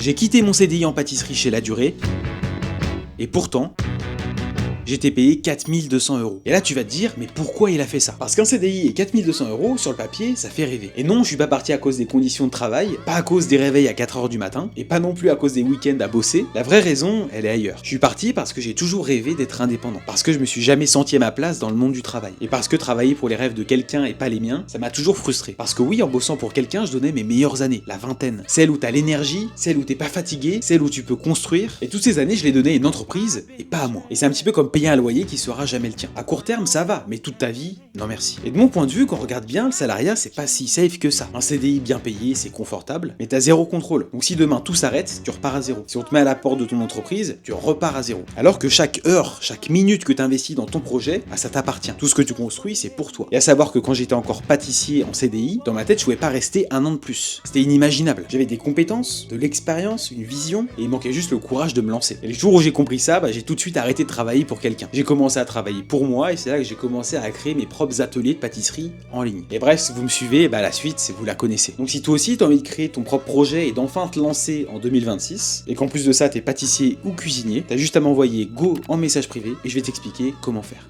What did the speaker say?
j'ai quitté mon CDI en pâtisserie chez La Durée, et pourtant, j'étais payé 4200 €. Et là tu vas te dire, mais pourquoi il a fait ça? Parce qu'un CDI et 4200 € sur le papier, ça fait rêver. Et non, je suis pas parti à cause des conditions de travail, pas à cause des réveils à 4 h du matin, et pas non plus à cause des week-ends à bosser. La vraie raison, elle est ailleurs. Je suis parti parce que j'ai toujours rêvé d'être indépendant. Parce que je me suis jamais senti à ma place dans le monde du travail. Et parce que travailler pour les rêves de quelqu'un et pas les miens, ça m'a toujours frustré. Parce que oui, en bossant pour quelqu'un, je donnais mes meilleures années, la vingtaine. Celle où t'as l'énergie, celle où t'es pas fatigué, celle où tu peux construire. Et toutes ces années, je les donnais à une entreprise et pas à moi. Et c'est un petit peu comme payer un loyer qui sera jamais le tien. À court terme, ça va, mais toute ta vie, non merci. Et de mon point de vue, quand on regarde bien, le salariat, c'est pas si safe que ça. Un CDI bien payé, c'est confortable, mais t'as zéro contrôle. Donc si demain tout s'arrête, tu repars à zéro. Si on te met à la porte de ton entreprise, tu repars à zéro. Alors que chaque heure, chaque minute que t'investis dans ton projet, bah, ça t'appartient. Tout ce que tu construis, c'est pour toi. Et à savoir que quand j'étais encore pâtissier en CDI, dans ma tête, je pouvais pas rester un an de plus. C'était inimaginable. J'avais des compétences, de l'expérience, une vision, et il manquait juste le courage de me lancer. Et le jour où j'ai compris ça, bah, j'ai tout de suite arrêté de travailler pour quelqu'un. J'ai commencé à travailler pour moi et c'est là que j'ai commencé à créer mes propres ateliers de pâtisserie en ligne. Et bref, si vous me suivez, bah la suite, vous la connaissez. Donc si toi aussi t'as envie de créer ton propre projet et d'enfin te lancer en 2026, et qu'en plus de ça t'es pâtissier ou cuisinier, t'as juste à m'envoyer go en message privé et je vais t'expliquer comment faire.